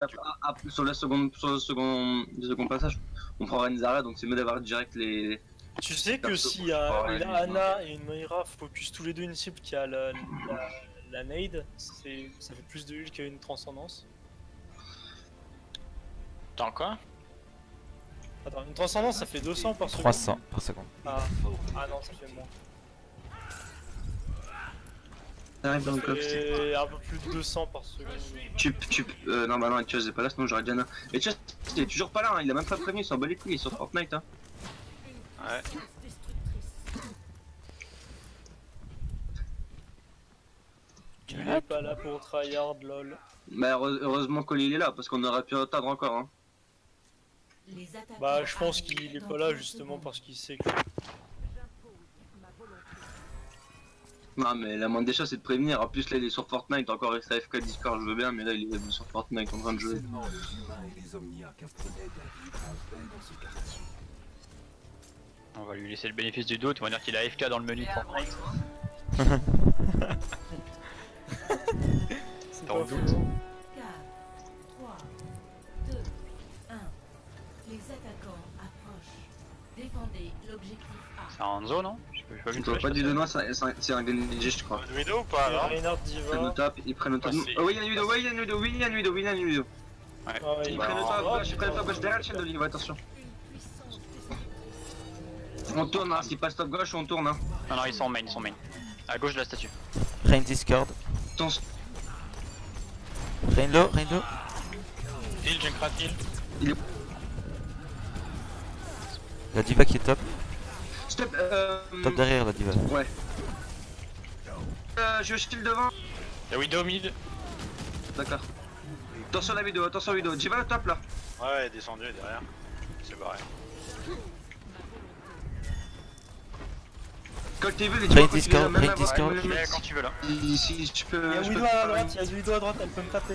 le second passage, on prend Renzara, donc c'est mieux d'avoir direct les. Tu sais que s'il y a une Ana et une Moira focus tous les deux une cible qui a la nade, ça fait plus de heal qu'une transcendance. Attends quoi? Attends, une transcendance ça fait 200 par seconde. 300 par seconde. Ah non, ça fait moins. T'arrives dans le coffre. Et un peu plus de 200 par seconde. Non, bah non, Ethios est pas là, sinon j'aurais Diana. Ethios, il est toujours pas là, hein, il a même pas prévenu, il s'en bat les couilles, il est sur Fortnite. Hein. Ouais. Il est pas là pour tryhard, lol. Bah, heureusement qu'il est là, parce qu'on aurait pu attendre encore. Hein. Bah, je pense qu'il est pas là justement parce qu'il sait que. Non, mais la moindre des choses c'est de prévenir. En plus, là il est sur Fortnite, encore reste AFK Discord, je veux bien, mais là il est sur Fortnite en train de jouer. On va lui laisser le bénéfice du doute, on va dire qu'il a AFK dans le menu de Fortnite. C'est T'en pas doutes. faux. 4, 3, 2, 1. Les attaquants approchent. Défendez l'objectif A. C'est un Hanzo non? J'ai pas vu une Je vois flash. pas du Denois, c'est un Genji, je crois. Widow ou pas alors? Reinhardt Ils prennent le Diva. top, ils prennent le top. Ah, c'est- Oh, oui, il y a une vidéo, oui, il y a une vidéo, oui, il y a une vidéo, oui, il y a une vidéo. Ah ouais, Ils il prennent le va- top gauche, ils prennent le top gauche derrière le chef de l'île, attention. On tourne, hein, s'il passe top gauche, on tourne. Hein. Non, non, ils sont en main, À gauche de la statue. Rain Discord. Attention. Rain low, Rain low. Heal, Junkrat heal. La diva qui est top. Stop, Top derrière la diva. Ouais. Je shield devant. Y'a Widow mid. D'accord. Attention à la vidéo, attention à la vidéo. Tu vas au top là. Ouais, elle est descendue derrière. C'est barré. Quand t'es vu, les Rain quand Discord, tu les as, même Rain avant- Discord. même- Ouais, quand tu veux là. Si tu peux. Il y a je peux Widow à faire droite, il y a Widow à droite, elle peut me taper.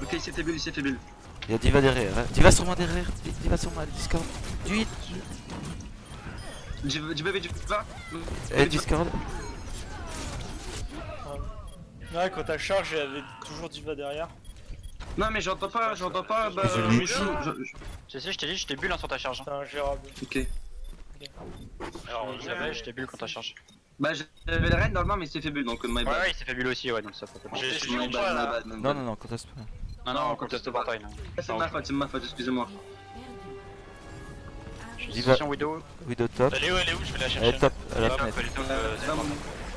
Ok, il s'est fait bulle, il s'est fait bulle. Il y a diva derrière. Hein. Diva sur moi derrière. Diva sur moi, Discord. Du hit. Du bébé, du va. Et Discord. Ouais, quand t'as charge, il y avait toujours Diva derrière. Non, mais j'entends pas, bah. Je l'ai Widow, dit. Tu sais, je t'ai dit, je t'ai bulle hein, sur ta charge. C'est ingérable. Ok. Alors, Je l'avais, je t'ai bulle quand ta charge. Bah, j'avais le raid normalement, mais il s'est fait bulle donc my Ouais, bad. ouais, il s'est fait bulle aussi, ouais, donc ça peut pas. J'ai My joué bad, pas my là. bad, my Non, bad. non, non, conteste pas. Non, non, on conteste le portail. là. C'est ma faute, excusez-moi. Diva, Position Widow. Widow top. Elle est où? Je vais la Elle chercher. est top à la Top, fenêtre. elle est top, c'est Dans pas- mon-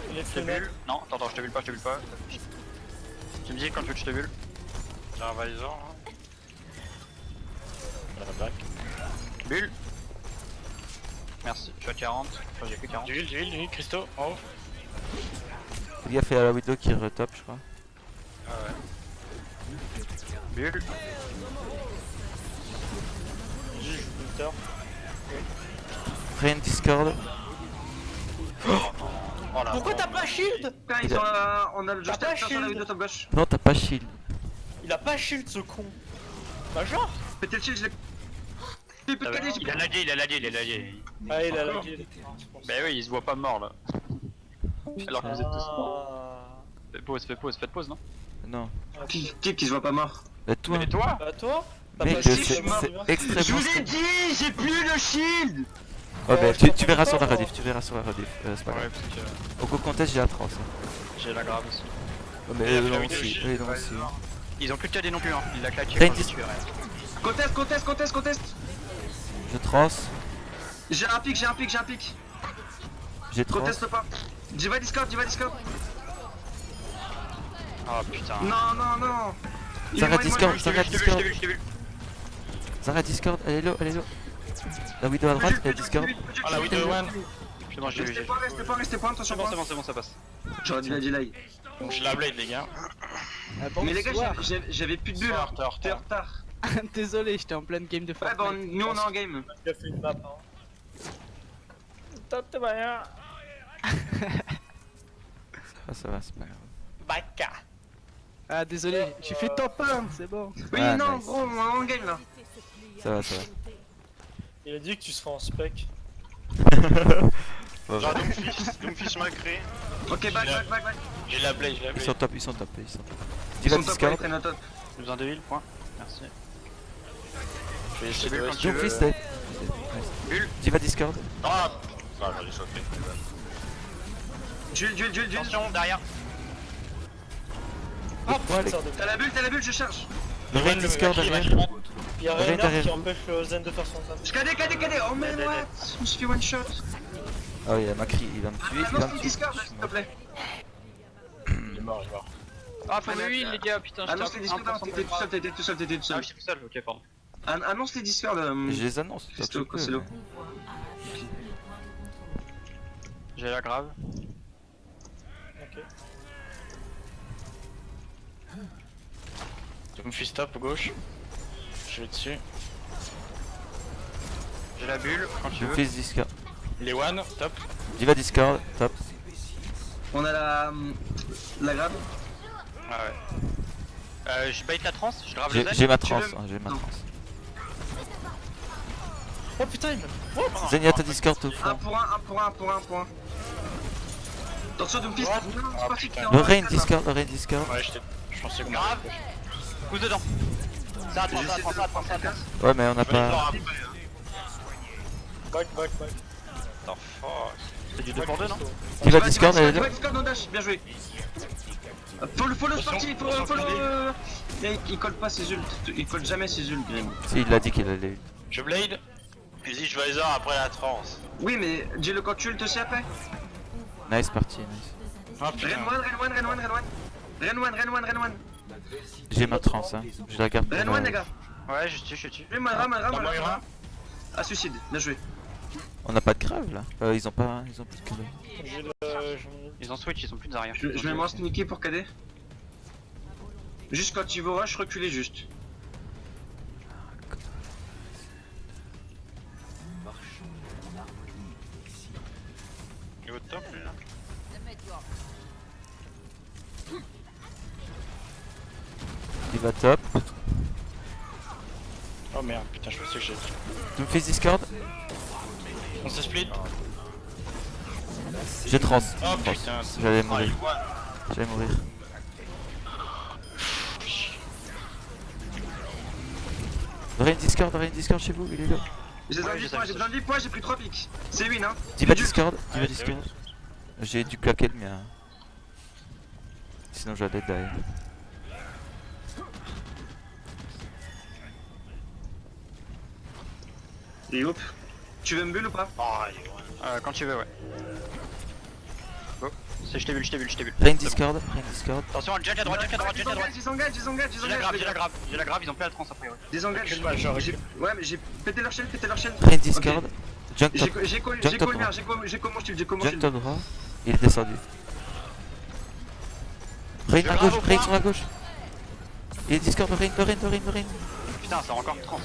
Il est Je te fenêtre. bulle. Non, attends, je te bulle pas, je te bulle pas. Tu me dis quand tu veux que je te bulle. J'ai un visor. Bulle. Merci, je suis à 40. Enfin, j'ai plus 40. Du heal, Christo, en haut. Il y a fait à la Widow qui est top, je crois. Ah ouais. Bulle. J'ai joué Butter. Rain Discord. Oh là. Pourquoi t'as pas shield? Putain, ils sont là, on a le T'as just pas attention à la shield. vidéo top gauche. Non, t'as pas shield. Il a pas shield ce con. Bah genre. Pété le shield, je l'ai. J'ai plus de KD, j'ai Il a lagué, il a lagué. Ah il a lagué. Bah oui, il se voit pas mort là. Alors que vous êtes tous morts. Ah. Faites pause, non? Non. Qui se voit pas mort. Bah, toi. Et toi? Bah toi? T'as Mec, pas si, shield, je suis mort. Diva. Je extrêmement. vous ai dit, j'ai plus le shield. Ouais, bah, je tu verras sur la comprends rediff, tu verras sur la rediff. C'est pas Ouais, grave. parce que Au coup contest, j'ai atroce. j'ai la grave aussi. Ouais, mais Et eux la l'ont Widow aussi. shield. Eux ils l'ont aussi. Ils ont plus de KD non plus, hein. Il l'a claqué Rain quand je l'ai dis- tué, ouais. Conteste. Je trans. J'ai un pic. J'ai trans. Conteste pas. Diva Discord. Oh putain. Non. Sarah Discord, Je t'ai Sarah vu, Discord. je t'ai vu. Sarah Discord, elle est low. La Widow à droite, elle est Discord. Ah la Widow one. C'est bon, je l'ai vu. Restez point, attention. C'est bon, ça passe. J'aurais dû la delay. Donc je la blade les gars. Mais les gars, j'avais plus de bulles. T'es en T'es en retard. Désolé, j'étais en pleine game de Ouais, Fortnite. bah nous on est en game. Il a fait une map. Hein. Top de rien. Ça va, c'est pas grave. Baka. Ah désolé, j'ai fait top 1, c'est bon. Oui, Ah, non, nice. gros, on est en game là. Ça va. Il a dit que tu serais en spec. Ouais, Genre ouais. Doomfish m'a créé. Ok, back. J'ai la blade, Ils sont top. Ils Diva sont top, Discord. ils prennent un top. J'ai besoin de heal, point. Merci. Je vais essayer de Bulle, rester. tu veux. Doomfist dead. Bulle. Diva Discord. Ah, ah j'ai sauté. Duel. Attention, derrière. Ah Ouais, putain de... T'as la bulle, je charge. Lorraine Discord derrière. Il y a Derrière, Reynard derrière. qui empêche Zen de faire son taf. Je KD. Oh man, what? Je me suis fait one shot. Oh, il y a Macri, il va me tuer, il va Annonce me les tuer. Discord, s'il te plaît. Il est mort. Ah, faut me heal, les gars, putain, j'étais Annonce les Discord, non, t'étais tout seul. Ah, j'étais tout seul, ok, pardon. Annonce les Discord. Je les annonce. C'est toi, tu peux, c'est l'eau. Pouvoir à tous les points de contrôle. J'ai la grave. Ok. Tu me fais stop gauche. Je vais dessus. J'ai la bulle, quand tu veux. Doomfist Discord. Les one, top. Diva Discord, top. On a la grave. Ah ouais. Je bait la trans, je grave le J'ai zen. j'ai ma Tu trans, veux- hein, j'ai ma Non. trans. Oh putain, il me... Zenyatta Discord au 1 fond. pour 1. Attention, Doomfist. What? Non, c'est Ah, parti. putain. Lorraine Discord, Lorraine Discord. Ouais, je pensais qu'on Grave. Pousse dedans. Ça attend, J'essaie de ça attend. Ouais, mais on n'a Je vais le pas. voir après. Back. What the fuck. C'est du 2 pour 2, non? Diva Discord, elle est là. Diva Discord, no dash, bien joué. Follow ce parti, follow. Il colle pas ses ults, il colle jamais ses ults, Grim. Si, il a dit qu'il allait. Je blade. Vas-y, je vais après la trance. Oui, mais dis-le quand tu ult aussi après. Nice party, nice. Ah putain. Ren one. J'ai ma trans, hein. Je la garde pour Ren one, les gars. Ouais, je tue. Ram. Dans mon Ira. Ah, suicide, bien joué. On n'a pas de grave là. Ils ont plus de grave. J'ai le... Ils ont switch, ils ont plus d'arrière. Je vais m'en sneaker pour KD. Juste quand il vous rush, reculez juste. Il est au top lui là. Diva top. Oh merde, putain, je pensais que j'ai. Doomfist Discord. On se split. J'ai trans. Oh Trans. putain. J'allais Ah, mourir. il voit. J'allais mourir. Lorraine Discord chez vous, il est là. J'ai besoin de 10 points, j'ai pris 3 pics. C'est win, hein. Diva Discord, Ouais, c'est Discord. J'ai dû claquer le mien. Sinon j'allais derrière. Et hop. Tu veux me bulle ou pas? Oh, il est loin. Quand tu veux, ouais. Go. Je t'ai vu. Rain Discord. Attention, Jack à droite. Désengage. J'ai la grave, ils ont plus la trans après, ouais. Désengage. Recule mal, genre, Ouais, mais j'ai pété leur chaîne. Rain Discord. Junk top. J'ai call Jump top, bien, j'ai call mon shield, Junk top droit. Il est descendu. Rain à gauche, Rain sur la gauche. Il est Discord, Rain. Putain, c'est encore trans.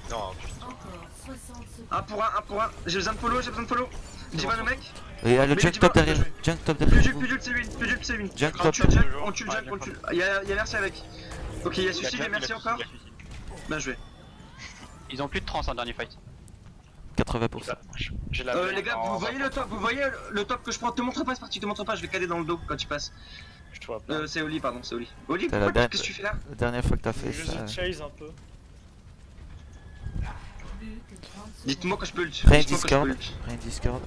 Non, putain. Encore 60 secondes. 1 pour 1. J'ai besoin de follow. Diva le mec. Et il y a le Mais Junk tu top vois, derrière. Junk top Plus derrière. d'ult, c'est win. Junk On top. tue le Junk, on tue. Il y a merci avec. Ok, il y a suicide et merci encore. Bien joué. Ils ont plus de trans en dernier fight. 80%. J'ai la blade. Les gars, vous voyez le top que je prends? Te montre pas, c'est parti, te montre pas, je vais caler dans le dos quand tu passes. Je te vois pas. C'est Oli, pardon, c'est Oli. Oli, T'as la pourquoi date. qu'est-ce que tu fais là? La dernière fois que t'as fait Juste ça. de chase un peu. Plus que 30 secondes. Dites-moi quand je peux ult. Rain Dites-moi quand je peux Discord. ult. Rain Discord.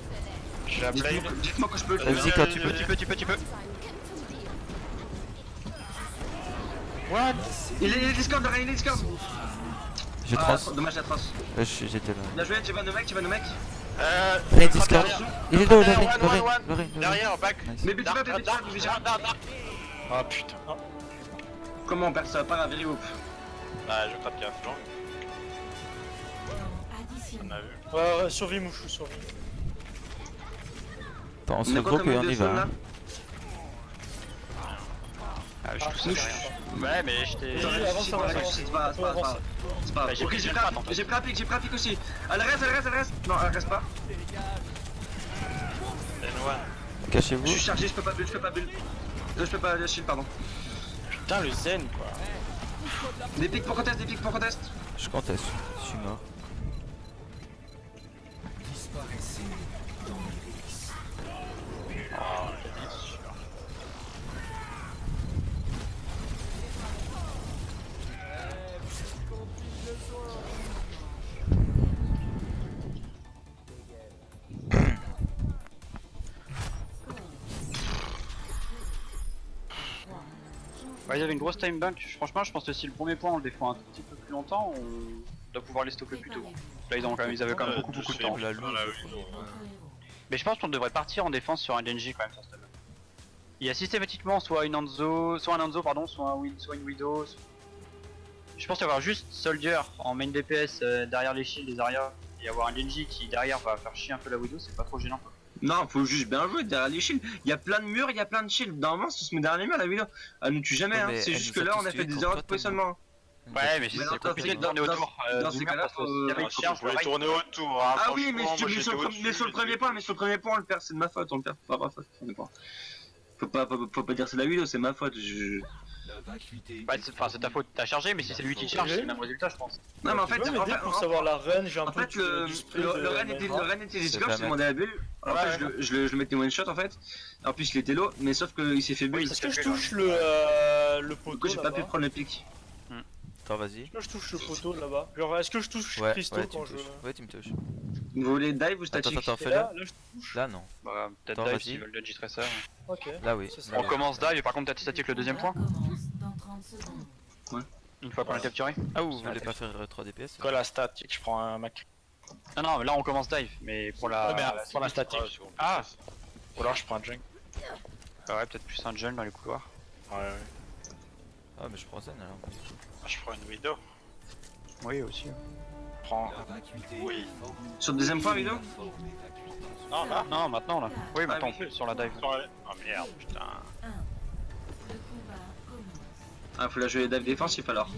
J'ai la blade. Dites-moi quand je peux ult. Vas-y quand tu peux. Tu peux. What? Il est Discord, Rain, il est Discord. J'ai Ah, trans. dommage la trace. J'étais là. Bien joué, tu vas nos mecs. Rain Discord. Il est là, Derrière, Lorraine. Derrière, back. Nice. Mais tu vas faire Dark. Oh putain. Comment on perd ça? Pas grave, very hope. Bah, je vais pas te gaffe, genre. Temps On additionnel. a vu. Ouais, survie mouchou, survie. Attends, on se On a quoi regroupe comme et on de y zone, va. là? hein. Ah, je touche Mouche. Ouais, mais j'étais. Avance, C'est avance. pas grave. C'est pas grave. Bah, j'ai Ok, pris j'ai le pris prat, un en fait. pic, j'ai pris un pic aussi. Elle reste. Non, elle reste pas. N1. Cachez-vous. Je suis chargé, je peux pas bulle. Je peux pas shield, pardon. Putain, le zen quoi. Des pics pour contest. Je conteste. Je suis mort. Bah, ils avaient une grosse time bank. Franchement, je pense que si le premier point on le défend un tout petit peu plus longtemps, on doit pouvoir les stopper plus tôt. Là, ils avaient quand même beaucoup de temps. La loose. Mais je pense qu'on devrait partir en défense sur un Genji quand même sur ce tableau. Il y a systématiquement soit une Hanzo, soit une Widow. Je pense avoir juste Soldier en main DPS derrière les shields des Zarya et avoir un Genji qui derrière va faire chier un peu la Widow, c'est pas trop gênant quoi. Non, faut juste bien jouer derrière les shields. Il y a plein de murs, il y a plein de shields. Normalement, si on se met derrière les murs, la vidéo, elle nous tue jamais. Ouais, Hein. mais C'est elle juste nous que a là, on tous a fait tués des contre erreurs toi, de positionnement. Ouais, mais si Mais c'est non, compliqué de dans- tourner dans- autour. dans ces cas-là, il y avait une charge, Je voulais tourner autour. Hein, Ah oui, mais franchement, moi, sur j'étais le au-dessus, premier point, on le perd, c'est de ma faute, on le perd, c'est pas ma faute. On est pas- Faut pas dire c'est la vidéo, c'est ma faute. Bah, c'est ta faute, t'as chargé, mais si c'est lui qui charge, c'est le même résultat, je pense. Non, mais en Tu fait, peux m'aider pour savoir la reine, j'ai un en peu fait, le Ren était discord, pas j'ai demandé à Bull. En Ouais, fait, je le mettais one shot en fait. En plus, il était low, mais sauf qu'il s'est fait bull. Oui, Est-ce que je touche le Du poteau coup, j'ai pas pu là-bas? prendre le pic. Attends, vas-y. Est-ce que je touche le poteau là-bas? Genre, est-ce que je touche Ouais, Christo ouais, tu quand me je. touches. Ouais, tu me touches. Vous voulez dive ou Attends, statique? attends, Et fais là, là. là, je touche. Là, non. Bah, peut-être Attends, dive vas-y. s'ils veulent Dodge Tracer. Ok. Là, oui. Ça, c'est Là, On oui. commence dive et par contre, t'as statique le deuxième point Recommence dans 30 secondes. une fois qu'on l'a capturé. Ah, vous voulez pas faire 3 DPS? Quoi la statique? Je prends un Mac. Non, non, là on commence dive, mais pour la. Ouais, mais pour la statique. Ah Ou alors je prends un junk. Bah ouais, peut-être plus un jungle dans les couloirs. Ouais, ouais. Ah, mais je prends Zen alors. Je prends une Widow. Oui, aussi. Je prends. Oui. Sur le deuxième point, vidéo? Non, là. Non, maintenant là. Oui, maintenant oui. on peut sur la dive. Oh merde, putain. 1. Le combat commence. Ah, faut la jouer dive défensif alors.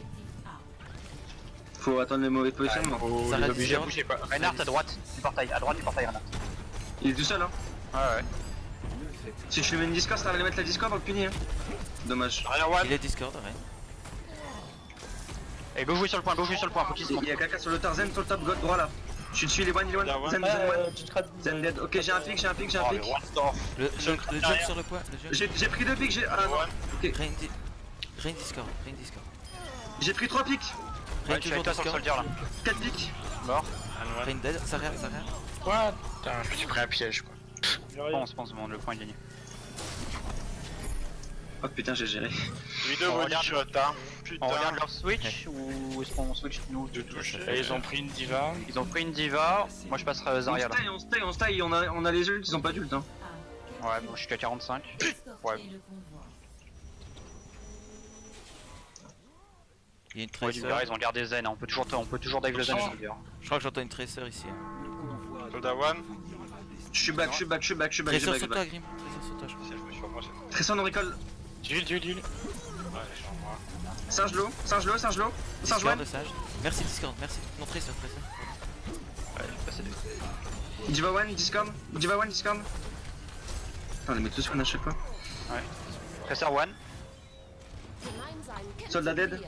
Faut attendre le mauvais positionnement. Faut Ça les reste obliger à discord. bouger quoi. Reinhardt à droite du portail, à droite du portail Reinhardt. Il est tout seul, hein. Ouais, ouais. Si je lui mets une discord, ça va aller mettre la discord dans le puni, hein. Dommage. Rien, one. Il est Discord, ouais. Et go jouer sur le point, faut qu'il se monte. Il y a quelqu'un sur le Tarzan, sur le top droit là. Je suis dessus, il est one, Là, one. Zen, Ouais, Zen, one. tu te crates. Zen dead. Ok, j'ai un pic, j'ai un pic, j'ai un Oh, pic. mais what the Le jump sur le point. Le jump. J'ai pris 2 pics, j'ai. Ah non. Ok. Rain Discord. Rain Discord. J'ai pris 3 pics. Rain Ouais, je suis toujours avec toi sur le Discord. soldier là. 4 pics. Mort. Rain dead. Ça rien, ça rien. Quoi? Putain, je me suis pris un piège quoi. Bon, on pense, bon, le point est gagné. Oh putain, j'ai géré. Widow On body regarde. shot, hein. On regarde Putain. leur switch ou est-ce qu'on switch nous De toucher. Et ils ont pris une diva. Ils ont pris une diva, moi je passerai Zarya là. On stay, on a les ults, ils ont pas d'ult, hein. Ouais, bon, je suis qu'à 45. Ouais. Escorter le convoi. Il y a une Ouais, du tracer. ils ont gardé Zen, hein. on peut toujours dive le Zen. Je crois que j'entends une tracer ici. Soda one. Je suis back, j'ai Tracer sur back. toi, Grim. Tracer sur toi, je crois. C'est joué sur moi, c'est. Tresson on recall. Duel. Ouais, sur moi. Singe low. Singe Discord one. de Sage. Merci Discord, merci. Non, Tracer. Ouais, je passe deux. Diva one, Discord. Putain, on les met tous one à chaque fois. Tracer one. Soldat dead.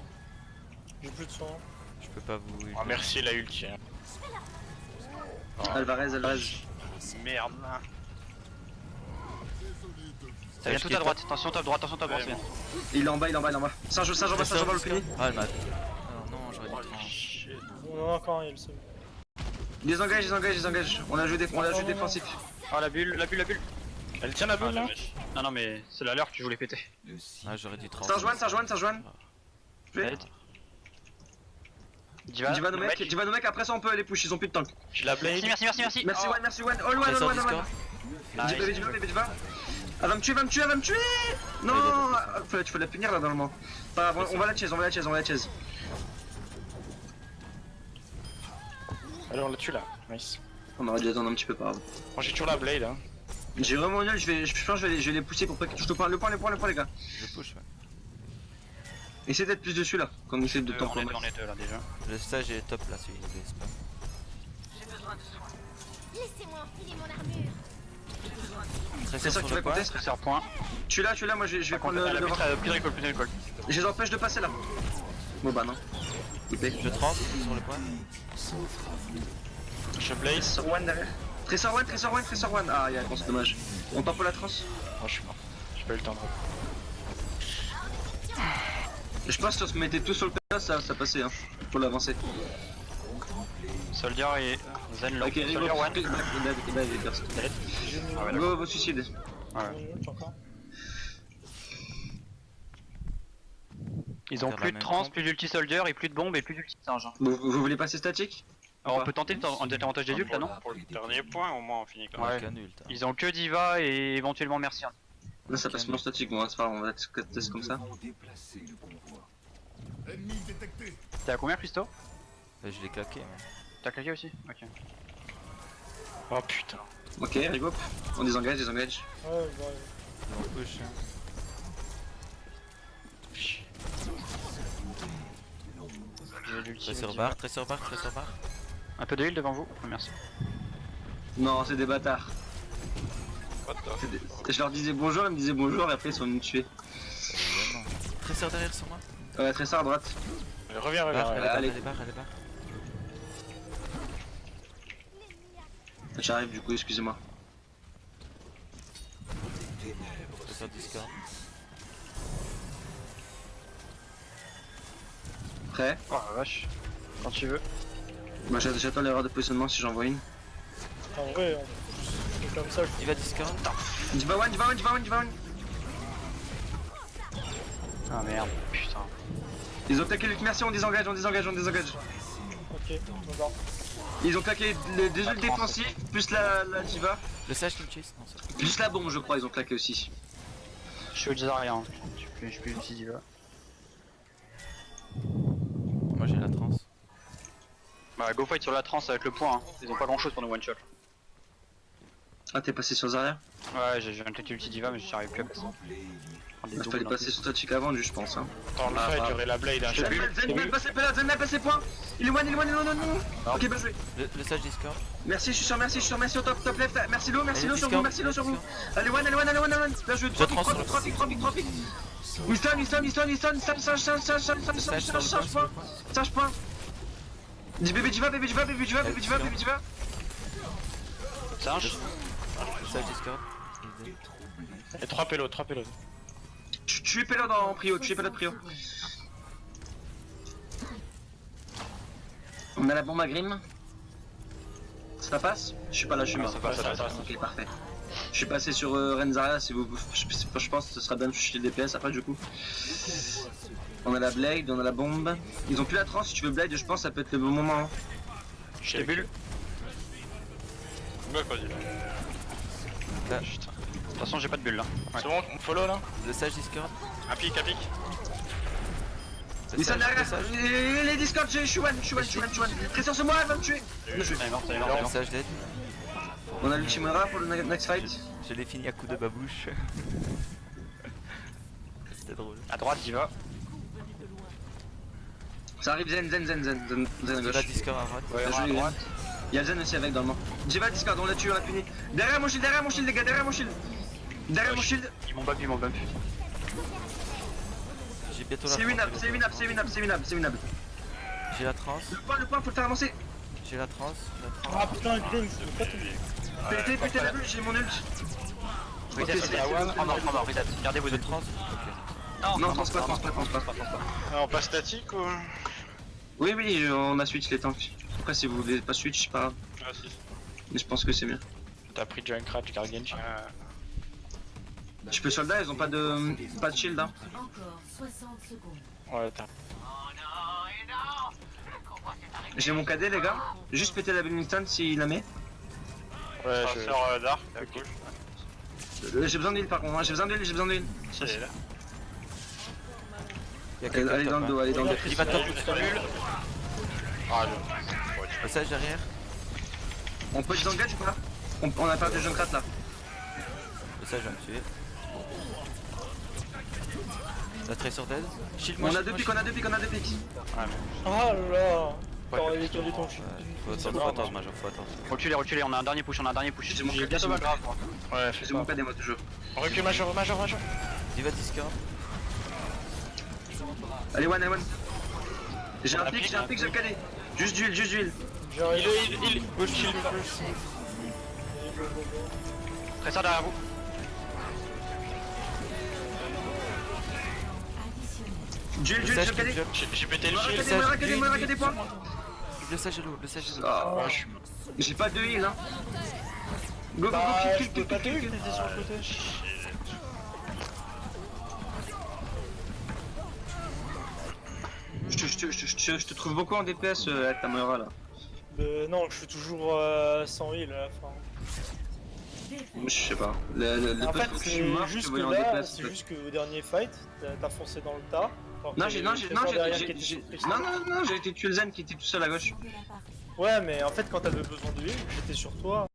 J'ai plus de son. Je peux pas vous. Oh, merci la ulti. Hein. Alvarez. Merde. Ça vient tout à droite, attention top droite, ça Ouais, vient. Il est en bas. Singe en bas, le puni. Ah, le mat. Ah non, j'aurais dû prendre. Shit. On en a encore un, il le sait. Désengage. On a joué défensif. Oh la bulle. Elle tient la Ah, bulle là? Non, non, mais c'est la leur que je voulais péter. Ah, j'aurais dû 30. Singe one. Diva no mec, après ça on peut les push, ils ont plus de tank. J'ai la blade. Merci. Merci one. All Tracer one. Discord. Diva. Elle va me tuer. Non, faut la punir là normalement. Pas avant, on va la chase. Allez, on la tue là. Nice. On aurait dû attendre un petit peu par avant. Moi j'ai toujours la blade. Hein. J'ai vraiment nul, je pense que je vais les pousser pour pas qu'ils touchent le point les gars. Je push, ouais. Essayez d'être plus dessus là, quand on essaie de tank. On est deux là déjà. Le stage est top là, celui de spam. Laissez-moi enfiler mon armure. Tracer C'est ça sur que tu le vas point. contester. Tracer point. Tu là, moi je vais prendre le vent. Plus de recall. Je les empêche de passer là. Bon bah non. Je 30 sur le point. Je blade. Tracer one derrière. Tracer one. Ah y'a c'est dommage. On tempo la trans. Oh, je suis mort. J'ai pas eu le temps de. Je pense que si on se mettait tous sur le PA ça passait hein. Pour l'avancer. Soldier et Zen low. Ok, Soldier go, one. go, suicide. Ouais. Une minute encore. Ils ont Faire la plus de même trans, comp. plus d'ulti soldier et plus de bombes et plus d'ulti singe. Vous voulez passer statique? Alors on peut tenter en désavantage des ults là non? Pour le dernier point, au moins, on finit quand Ouais. même. Aucun nul, t'as. Ils ont que Diva et éventuellement Mercian. Là ça passe mon statique, bon c'est pas grave, on va tester comme ça. T'es à combien Christo? Je l'ai claqué. Mais... T'as claqué aussi? Ok. Oh putain. Ok, rigop, on désengage, désengage. Ouais, bah, On push. Hein. J'ai l'ulti. Très sur barre, très sur barre, très sur barre. Un peu de heal devant vous? Oh, merci. Non, c'est des bâtards. What the C'est des- Je leur disais bonjour, ils me disaient bonjour et après ils sont venus me tuer. Évidemment. Très sur derrière sur moi. Ouais, très ça à droite. Reviens, reviens. Barre, elle est reviens. barre, allez. elle est barre, elle est barre. J'arrive du coup, excusez-moi. Très sur Discord. Prêt? Oh la vache. Quand tu veux. Moi j'attends l'erreur de positionnement si j'envoie une. en vrai, on fait comme ça. Il va Discord. Diva one, Diva one, Diva one, Diva one. Ah merde. Putain. Ils ont claqué l'ulti, merci, on désengage, on désengage, on désengage. Ok, on va. Ils ont claqué des ults défensifs, plus la Diva, Le sage qui me chase. Non, ça. plus la bombe je crois, ils ont claqué aussi. Je suis au Zarya. Je peux utiliser Diva. Moi j'ai la trans. Bah go fight sur la trans avec le point. Hein. Ils ont pas grand chose pour nos one shot. Ah t'es passé sur Zarya? Ouais, j'ai un petit ulti Diva mais j'arrive plus à passer. Il fallait passer sur statique avant lui je pense. Hein. Dans le fight, j'aurai la blade. Hein. J'ai vu. Zen passe les points. Il est one, non. Ok bah joué. Le sage Discord. Merci, je suis sûr, merci au top left. Merci Lo Allez, sur vous, Discord, merci Lo sur vous. Discord. Allez one. Là je veux 3 trans sur le pics. Il stun, sage point. Dis bébé Diva. Singe. Le sage Discord. Et 3 pélos, 3 pélos. Tu es Pelod en prio, On a la bombe à Grim. Ça passe? Je suis pas là, je suis mort. ça passe. Ok, parfait. Je suis passé sur Renzaria, si vous... je pense que ce sera bien de chuter le DPS après du coup. On a la Blade, on a la bombe. Ils ont plus la trans, si tu veux Blade, je pense que ça peut être le bon moment. Hein. J'ai vu. Ouais, vas-y. Là. Putain. De toute façon j'ai pas de bulle là. Ouais. C'est bon, on follow là? Le sage Discord. Un pic. Le Ils sont sage, le derrière. sage. Les Discord, je suis one. Trésor sur moi, elle va me tuer. Elle est morte, elle est Le morte. sage dead. On a l'Ultimora pour le next fight. Je l'ai fini à coup de babouche. C'était drôle. À droite Diva. Ça arrive Zen à De la gauche. Discord à droite. Ouais, Bien à joué, droite. Il y a Zen aussi avec dans le moment. Diva Discord, on l'a tué, on l'a puni. Derrière mon shield les gars, derrière mon shield. Ils m'ont bump. J'ai bientôt la C'est trans. winable. J'ai la trans. Le point, faut le faire avancer. J'ai la trans. Ah putain, Grim, je peux pas tomber. Pétez la bulle, j'ai mon ult. Ok, Reset, c'est la one. Prends mort, reset. Gardez vos Je deux trans. Non, pense pas. Ah, on passe statique ou. Oui, on a switch les tanks. Après, si vous voulez pas switch, c'est pas grave. Ah, si. Mais je pense que c'est mieux. T'as pris Junkrat, Garganch. Je peux soldat, ils ont pas de shield. Hein. Encore 60 secondes. Ouais, t'as. J'ai mon KD, les gars. Juste péter la Bennington s'il la met. Ouais, Enfin, je. sur Dark, à gauche. J'ai besoin d'heal par contre, hein. j'ai besoin d'heal. Il est là. Il y a quelqu'un Allez top, dans le hein. dos, allez dans le dos. Il va top. Ah, Le sage derrière. On peut disengage ou pas? On a perdu Junkrat là. Le sage va me tuer. La trésor dead. Shield On a deux pics. Ah là. T'aurais détourné ton chute. Faut attendre, Major, faut attendre. Reculez, on a un dernier push. J'ai mon J'ai KD, bientôt ma grave. Ouais, fais j'ai mon ça. KD moi toujours. Recule, major. Diva Discord. Allez one. J'ai un pic, j'ai le KD. Juste d'huile. J'arrive. Il. Push, shield, push. Très ça derrière vous. Additionnel. D'huile, Le j'ai sage le qui KD. jump. J'ai pété le Moi, shield. raqué des points. Le sage est lourd, le sage est lourd. Ah, Ouais, je suis. j'ai pas de heal hein. Go, Bah, je kill. peux pas te heal, t'étais sur le côté. je te trouve beaucoup en DPS avec ta Moira là. Non, je suis toujours 100 heal à la fin. Moi, je sais pas. Le En peu fait, que je suis mort, c'est je juste te que voyais en là, DPS. c'est juste qu'au dernier fight, t'as foncé dans le tas. Non, j'ai été tuer le Zen qui était tout seul à gauche. Ouais, mais en fait, quand t'avais besoin de heal, j'étais sur toi.